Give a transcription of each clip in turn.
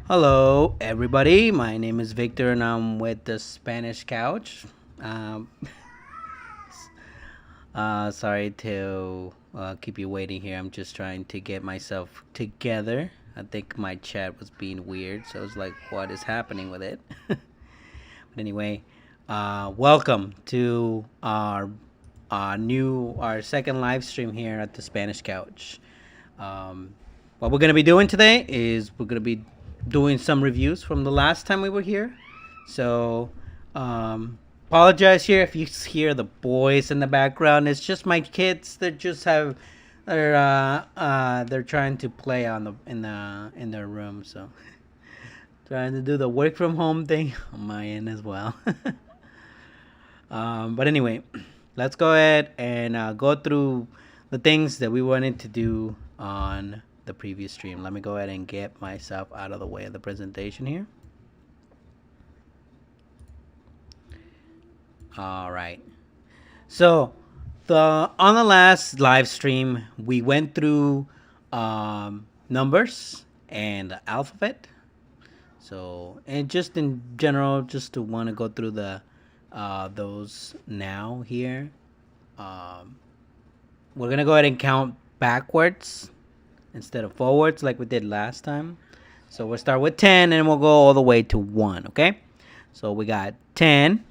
Hello, everybody. My name is Victor, and I'm with the Spanish Couch. Um, sorry to keep you waiting here. I'm just trying to get myself together. I think my chat was being weird, so I was like, "What is happening with it?" But anyway, welcome to our second live stream here at the Spanish Couch. Um, what we're gonna be doing today is we're gonna be doing some reviews from the last time we were here. So, apologize here if you hear the boys in the background. It's just my kids that just have they're trying to play on the in their room. So, trying to do the work from home thing on my end as well. But anyway, let's go ahead and go through the things that we wanted to do on the previous stream. Let me go ahead and get myself out of the way of the presentation here. All right. So, on the last live stream, we went through numbers and the alphabet. So, and just in general, just to want to go through the those now here. Um, we're gonna go ahead and count backwards instead of forwards like we did last time. So we'll start with 10 and we'll go all the way to 1, okay? So we got 10,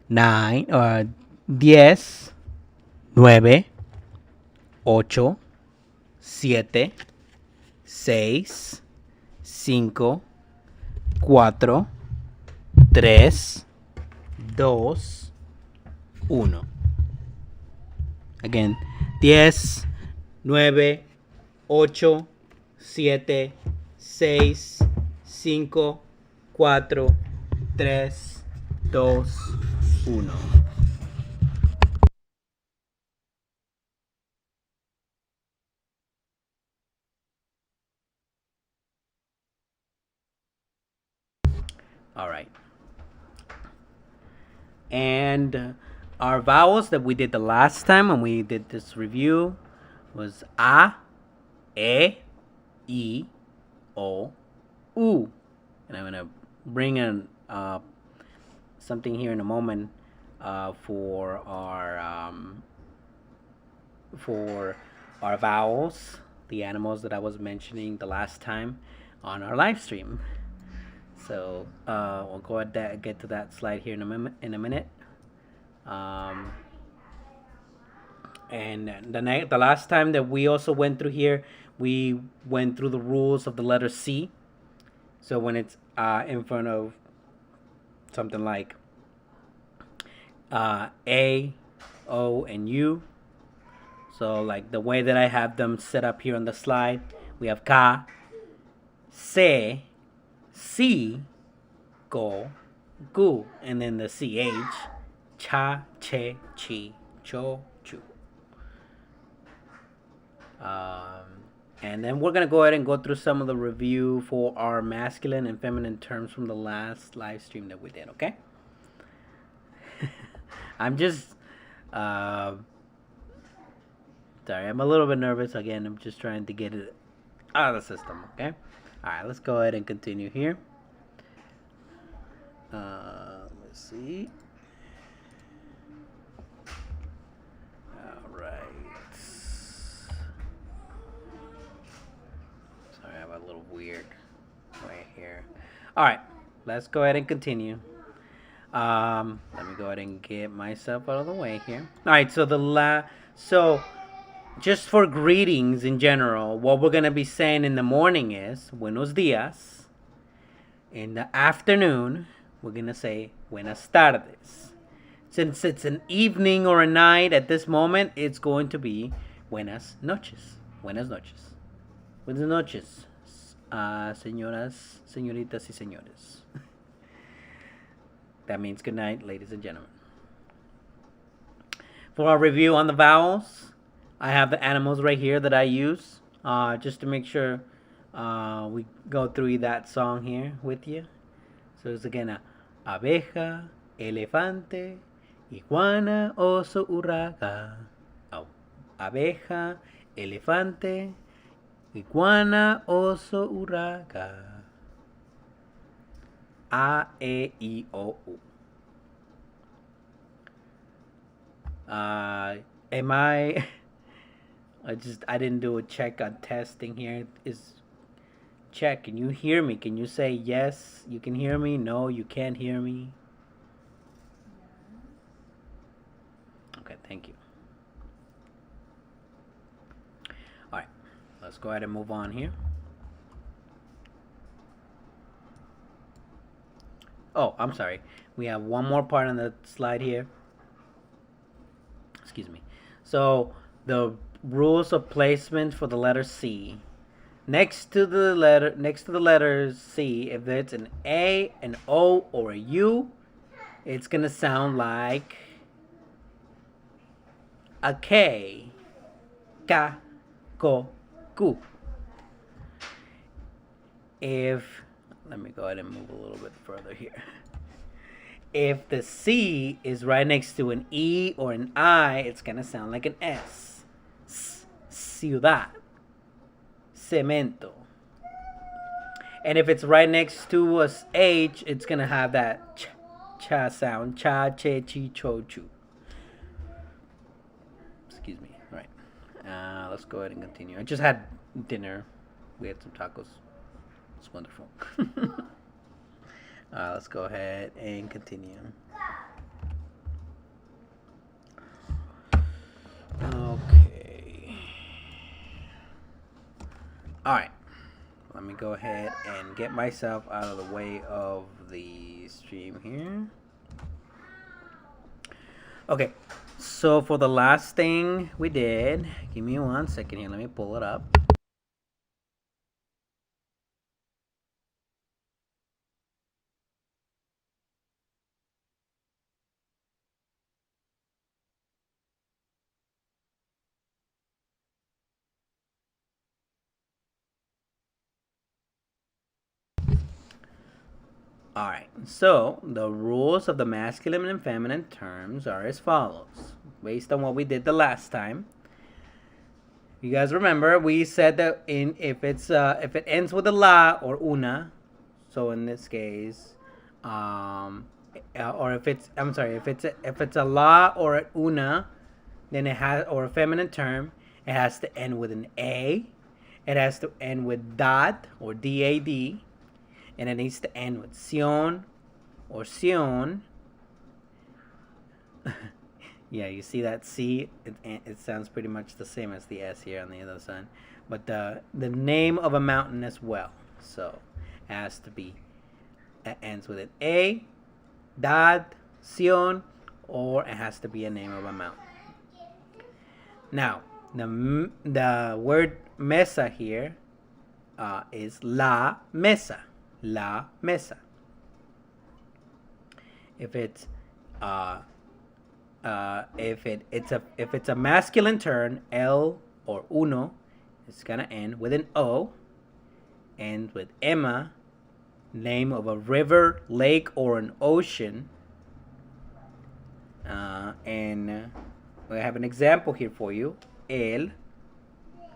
9, 10, 9, 8, 7, 6, 5, 4, 3, 2, 1. Again, 10, 9, 8, 7, 6, 5, 4, 3, 2, 1. All right. And our vowels that we did the last time when we did this review was A, E, I, O, U. And I'm going to bring in something here in a moment for our vowels, the animals that I was mentioning the last time on our live stream. So we'll go ahead and get to that slide here in a minute. And the last time that we also went through here, we went through the rules of the letter C. So when it's in front of something like A, O, and U. So like the way that I have them set up here on the slide, we have Ka, Se, Si, Go, Gu, and then the CH, Cha, Che, Chi, Cho, Chu. And then we're gonna go ahead and go through some of the review for our masculine and feminine terms from the last live stream that we did. Okay. I'm just sorry. I'm a little bit nervous again. I'm just trying to get it out of the system. Okay. All right. Let's go ahead and continue here. Let's see. All right. Sorry, I have a little weird way here. All right. Let's go ahead and continue. Let me go ahead and get myself out of the way here. All right. So just for greetings in general, what we're gonna be saying in the morning is "Buenos días." In the afternoon, we're gonna say "Buenas tardes." Since it's an evening or a night at this moment, it's going to be "Buenas noches." Buenas noches. Buenas noches, señoras, señoritas, y señores. That means good night, ladies and gentlemen. For our review on the vowels, I have the animals right here that I use just to make sure we go through that song here with you. So it's again abeja, elefante, iguana, oso, urraca. Oh, abeja, elefante, iguana, oso, urraca. A, E, I, O, U. Am I? I didn't do a check on testing here. Is check? Can you hear me? Can you say yes? You can hear me. No, you can't hear me. Okay, thank you. All right, let's go ahead and move on here. Oh, I'm sorry. We have one more part on the slide here. Excuse me. So the rules of placement for the letter C. Next to the letter C, if it's an A, an O, or a U, it's gonna sound like a K. Ka, ko, ku. If let me go ahead and move a little bit further here. If the C is right next to an E or an I, it's gonna sound like an S. Ciudad. Cemento. And if it's right next to a H, it's gonna have that cha sound. Cha, che, chi, cho, chu. Excuse me. All right. Let's go ahead and continue. I just had dinner. We had some tacos. It's wonderful. Let's go ahead and continue. Okay. All right. Let me go ahead and get myself out of the way of the stream here. Okay. So for the last thing we did, give me 1 second here. Let me pull it up. Alright, so the rules of the masculine and feminine terms are as follows. Based on what we did the last time. You guys remember we said that if it ends with a la or una, so in this case, or if it's a la or an una, then it has, or a feminine term, it has to end with an a, it has to end with dad or dad, and it needs to end with sion or sion. Yeah, you see that C, it sounds pretty much the same as the S here on the other side. But the name of a mountain as well. So it has to be, it ends with an A, dad, sion, or it has to be a name of a mountain. Now, the word mesa here is la mesa. La mesa. If it's if it's a masculine term, el or uno, it's gonna end with an o, ends with Emma, name of a river, lake, or an ocean. And we have an example here for you. El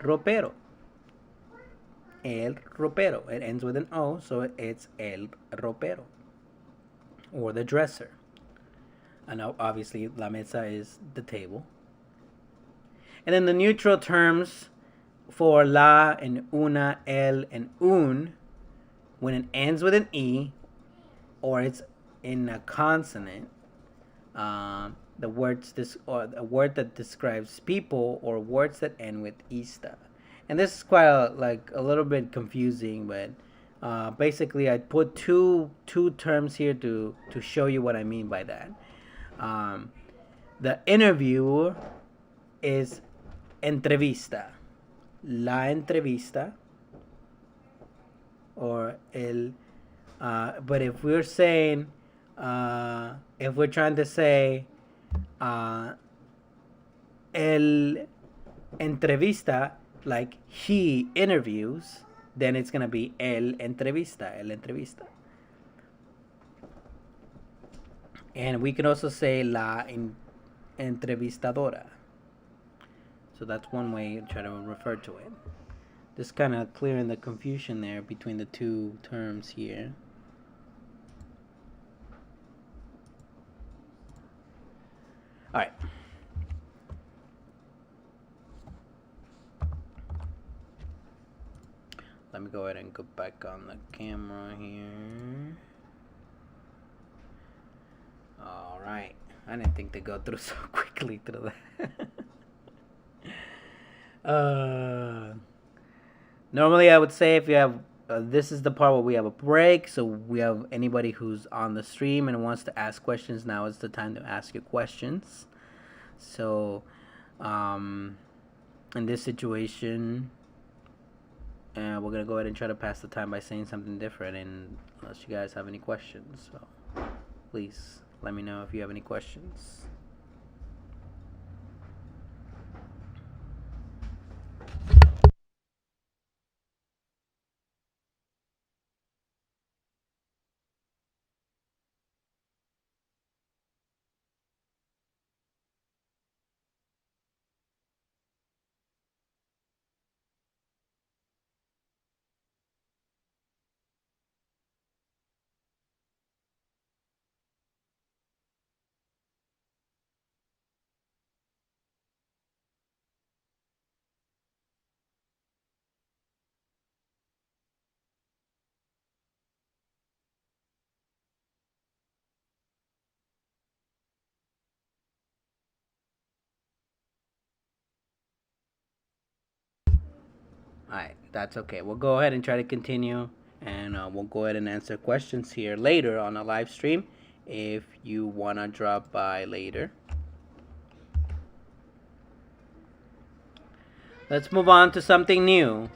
ropero. El ropero. It ends with an O, so it's el ropero. Or the dresser. And now obviously la mesa is the table. And then the neutral terms for la and una, el, and un, when it ends with an E or it's in a consonant, the words or a word that describes people or words that end with ista. And this is quite a little bit confusing, but basically I put two terms here to show you what I mean by that. The interviewer is entrevista. La entrevista. Or el. But if we're saying, if we're trying to say, el entrevista, like he interviews, then it's gonna be el entrevista. And we can also say la entrevistadora. So that's one way to try to refer to it. Just kind of clearing the confusion there between the two terms here. All right. Let me go ahead and go back on the camera here. All right. I didn't think they go through so quickly through that. Normally I would say if you have this is the part where we have a break, so we have anybody who's on the stream and wants to ask questions. Now is the time to ask your questions. So in this situation, we're gonna go ahead and try to pass the time by saying something different, and unless you guys have any questions, so please let me know if you have any questions. Alright, that's okay. We'll go ahead and try to continue, and we'll go ahead and answer questions here later on a live stream if you want to drop by later. Let's move on to something new.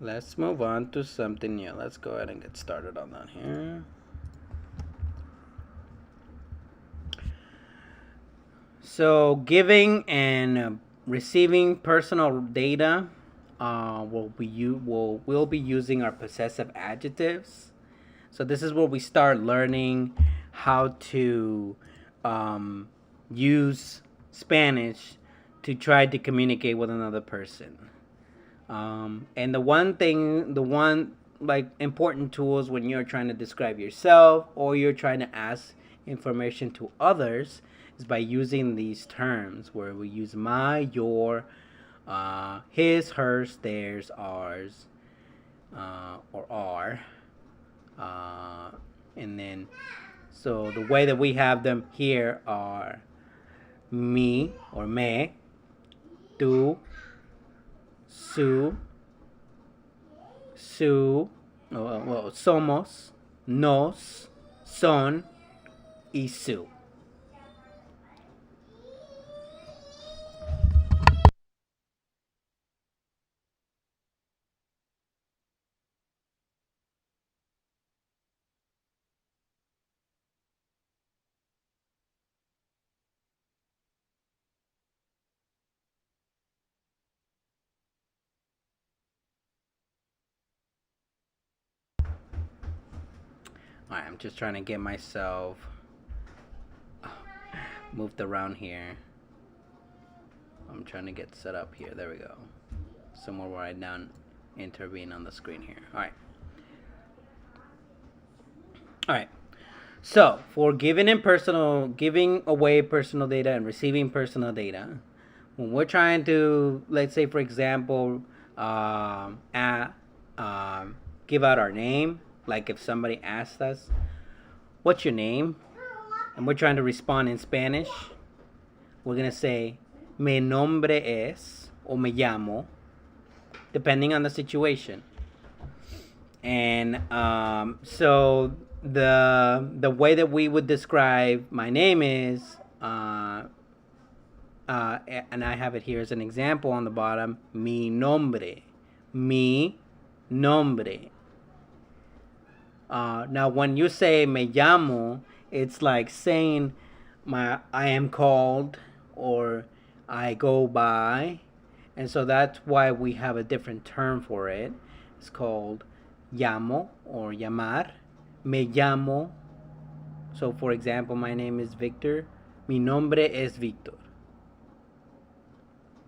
Let's move on to something new. Let's go ahead and get started on that here. So giving and receiving personal data, we'll be using our possessive adjectives. So this is where we start learning how to use Spanish to try to communicate with another person. And the one like important tools when you're trying to describe yourself or you're trying to ask information to others is by using these terms where we use my, your, his, hers, theirs, ours, or our. And then, so the way that we have them here are me or me, tú, su, somos, nos, son, y su. Alright, I'm just trying to get myself moved around here. I'm trying to get set up here. There we go. Somewhere where I don't intervene on the screen here. Alright. Alright. So, for giving away personal data and receiving personal data, when we're trying to, let's say, for example, give out our name, like if somebody asked us, what's your name? And we're trying to respond in Spanish, we're going to say, mi nombre es, o me llamo, depending on the situation. And so the way that we would describe my name is, and I have it here as an example on the bottom, mi nombre. Now, when you say me llamo, it's like saying I am called or I go by. And so that's why we have a different term for it. It's called llamo or llamar. Me llamo. So, for example, my name is Victor. Mi nombre es Victor.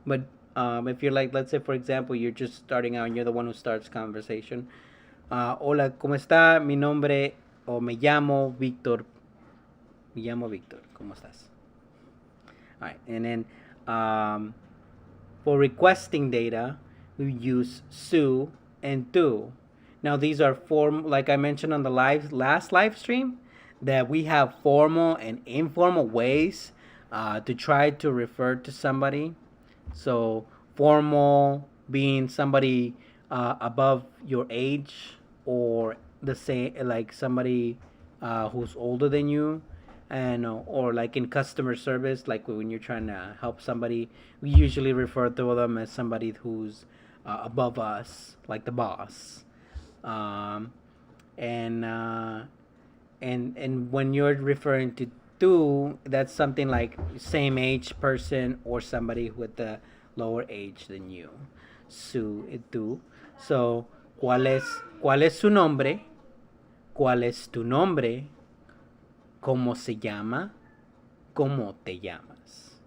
But If you're like, let's say for example, you're just starting out and you're the one who starts conversation. Hola, ¿cómo está? Mi nombre o me llamo Víctor. Me llamo Víctor. ¿Cómo estás? All right, and then um, for requesting data, we use su and tu. Now these are form, like I mentioned on the last live stream, that we have formal and informal ways to try to refer to somebody. So formal being somebody above your age, or the same like somebody who's older than you, and or like in customer service, like when you're trying to help somebody, we usually refer to them as somebody who's above us, like the boss. um, and and when you're referring to tu, that's something like same age person or somebody with a lower age than you. Su y tu. So, cuál es su nombre? ¿Cuál es tu nombre? ¿Cómo se llama? ¿Cómo te llamas?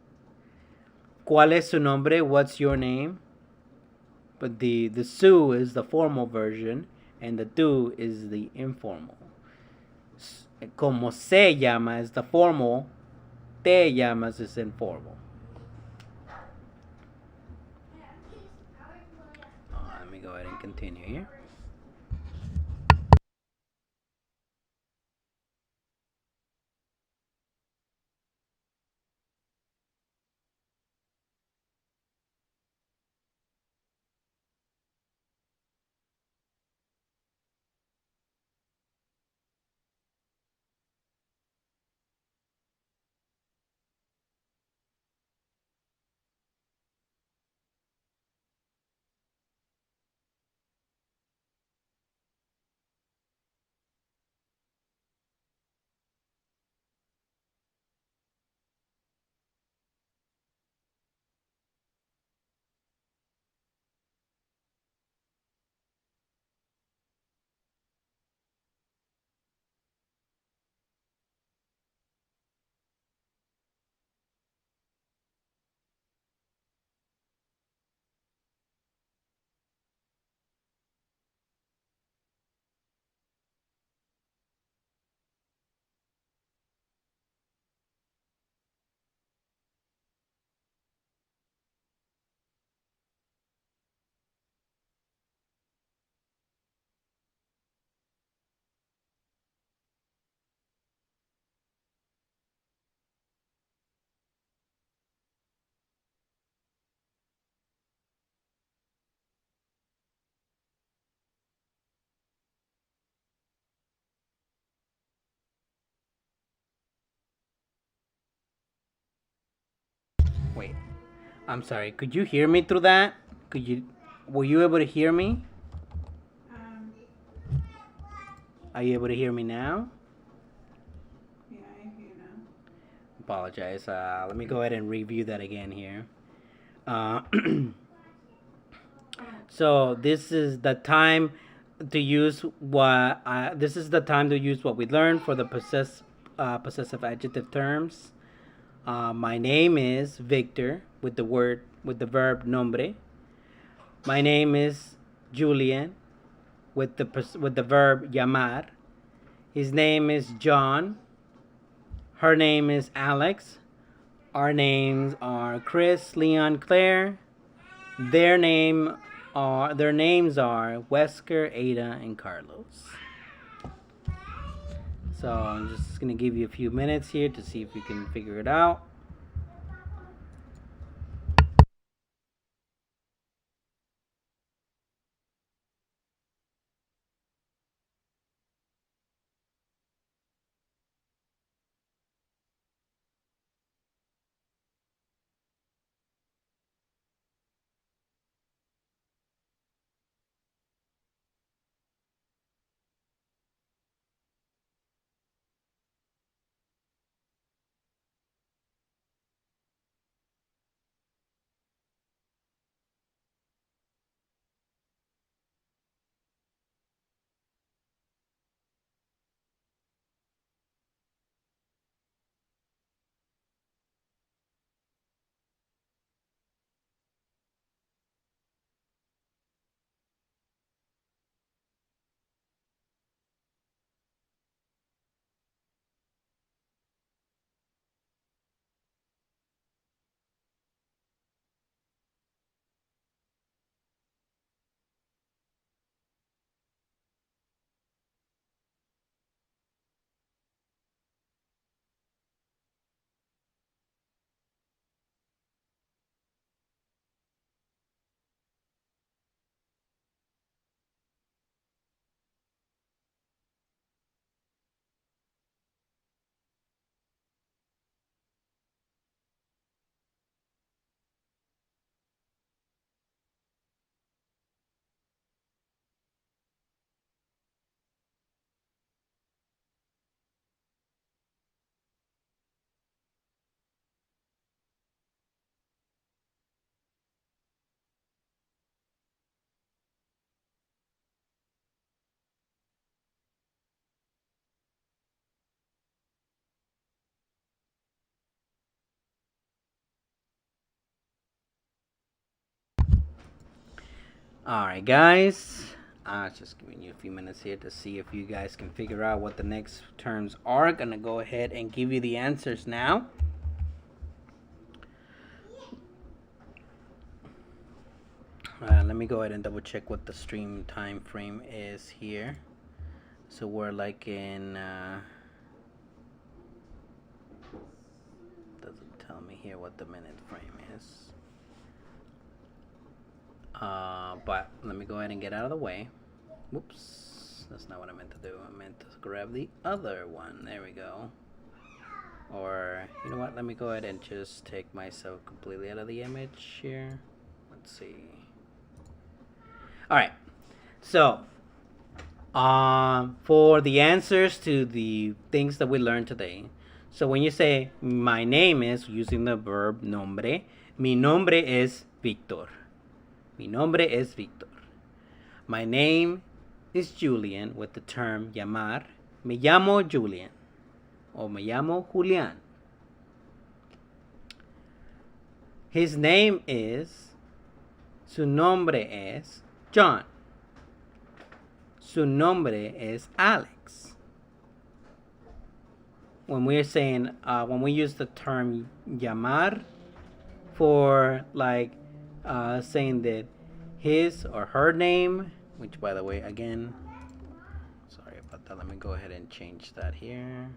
¿Cuál es su nombre? What's your name? But the su is the formal version and the tu is the informal. Como se llama is the formal, te llamas is informal. Let me go ahead and continue here. Wait, I'm sorry. Could you hear me through that? Could you? Were you able to hear me? Um, Are you able to hear me now? yeah, I hear now. Apologize. Let me go ahead and review that again here. Uh, so this is the time to use what this is the time to use what we learned for the possessive adjective terms. My name is Victor with the verb nombre. My name is Julian with the verb llamar. His name is John. Her name is Alex. Our names are Chris, Leon, Claire. Their names are Wesker, Ada, and Carlos. So I'm just gonna give you a few minutes here to see if you can figure it out. Alright, guys. Just giving you a few minutes here to see if you guys can figure out what the next terms are. Gonna go ahead and give you the answers now. Let me go ahead and double check what the stream time frame is here. So we're like in doesn't tell me here what the minute frame is. But let me go ahead and get out of the way. Whoops, that's not what I meant to do. I meant to grab the other one. There we go. Or, you know what, let me go ahead and just take myself completely out of the image here. Let's see. Alright, so for the answers to the things that we learned today, so when you say my name is, using the verb nombre, mi nombre es Victor. Mi nombre es Victor. My name is Julian with the term llamar. Me llamo Julian. O me llamo Julián. His name is, su nombre es John. Su nombre es Alex. When we're saying, when we use the term llamar for like saying that his or her name, which by the way, again, sorry about that. Let me go ahead and change that here.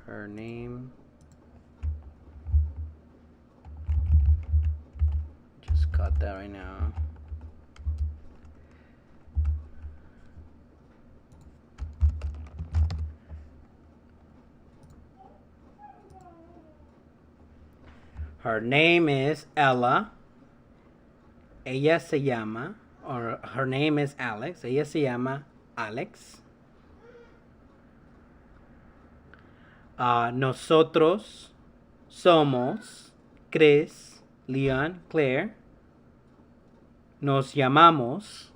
Her name. Just got that right now. Her name is Ella. Ella se llama, or her name is Alex. Ella se llama Alex. Nosotros somos Chris, Leon, Claire. Nos llamamos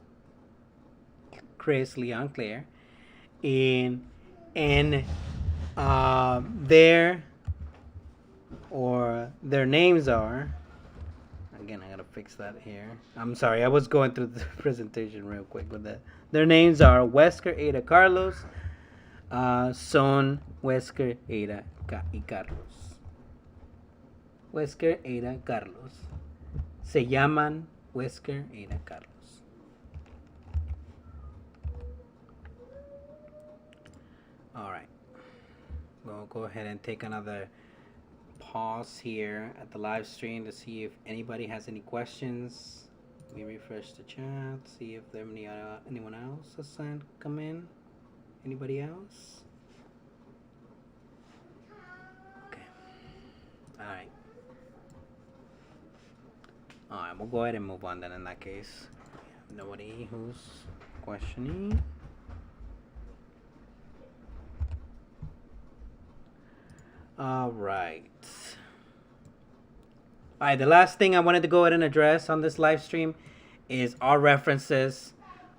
Chris, Leon, Claire. And their names are, again, I gotta fix that here. I'm sorry, I was going through the presentation real quick with that. Their names are Wesker, Ada, Carlos. Son Wesker, Ada, y Carlos. Wesker, Ada, Carlos. Se llaman Wesker, Ada, Carlos. Alright. We'll go ahead and take another pause here at the live stream to see if anybody has any questions. Let me refresh the chat, see if there anyone else has come in. Anybody else? Okay. Alright. Alright, we'll go ahead and move on then in that case. Nobody who's questioning. Alright. Alright, the last thing I wanted to go ahead and address on this live stream is our references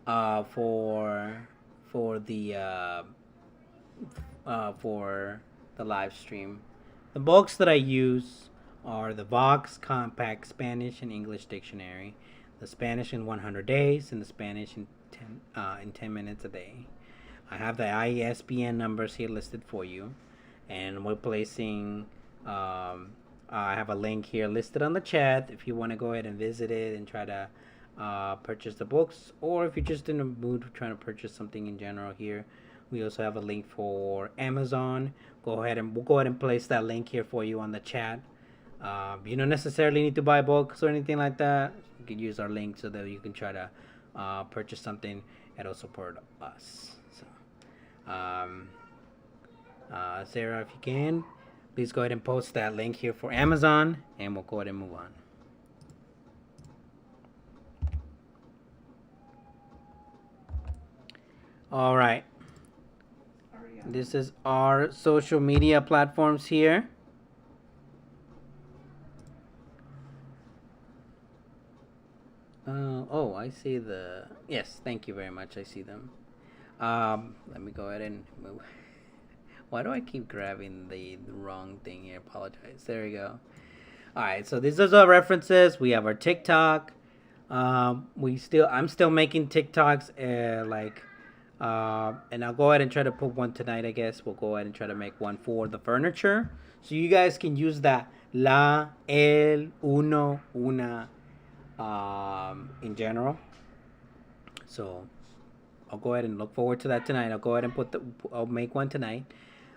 for the live stream. The books that I use are the Vox Compact Spanish and English Dictionary, the Spanish in 100 Days, and the Spanish in 10 minutes a day. I have the ISBN numbers here listed for you, and we're placing. I have a link here listed on the chat if you want to go ahead and visit it and try to purchase the books, or if you're just in a mood for trying to purchase something in general here. We also have a link for Amazon. We'll go ahead and place that link here for you on the chat. You don't necessarily need to buy books or anything like that. You can use our link so that you can try to purchase something. It'll support us. So, Sarah, if you can, please go ahead and post that link here for Amazon, and we'll go ahead and move on. All right. This is our social media platforms here. Oh, I see the... Yes, thank you very much. I see them. Let me go ahead and move. Why do I keep grabbing the wrong thing here? Apologize. There we go. All right, so these are our references. We have our TikTok. I'm still making TikToks, and I'll go ahead and try to put one tonight. I guess we'll go ahead and try to make one for the furniture, so you guys can use that la, el, uno, una, in general. So I'll go ahead and look forward to that tonight. I'll go ahead and I'll make one tonight.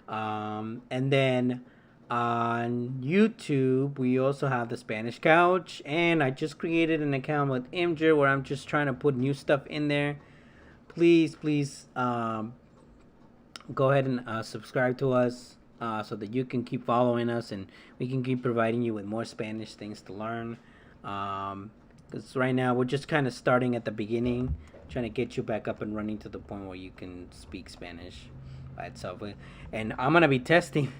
And then on YouTube, we also have the Spanish Couch, and I just created an account with Imgur where I'm just trying to put new stuff in there. Please, go ahead and subscribe to us so that you can keep following us and we can keep providing you with more Spanish things to learn. Because right now we're just kind of starting at the beginning, trying to get you back up and running to the point where you can speak Spanish by itself. And I'm gonna be testing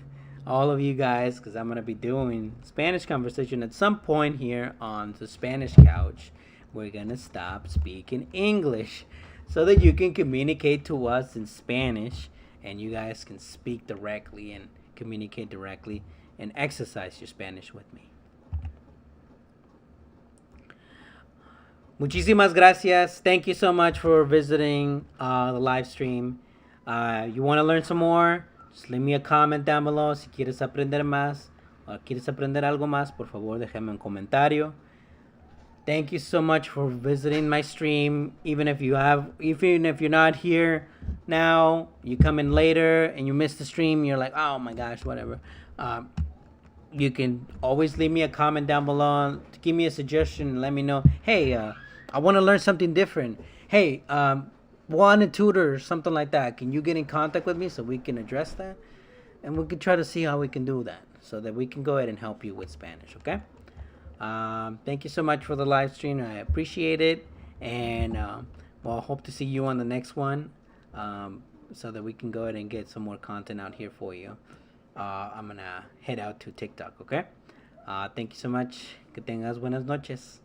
all of you guys because I'm gonna be doing Spanish conversation at some point here on the Spanish Couch. We're gonna stop speaking English so that you can communicate to us in Spanish and you guys can speak directly and communicate directly and exercise your Spanish with me. Muchísimas gracias. Thank you so much for visiting the live stream. You want to learn some more? Just leave me a comment down below. Si quieres aprender más o quieres aprender algo más, por favor déjame un comentario. Thank you so much for visiting my stream. Even if you're not here now, you come in later and you miss the stream, you're like, oh my gosh, whatever. You can always leave me a comment down below to give me a suggestion and let me know, hey, I want to learn something different. Hey, want a tutor or something like that. Can you get in contact with me so we can address that? And we can try to see how we can do that so that we can go ahead and help you with Spanish, okay? Thank you so much for the live stream. I appreciate it. And well, I hope to see you on the next one so that we can go ahead and get some more content out here for you. I'm going to head out to TikTok, okay? Thank you so much. Que tengas buenas noches.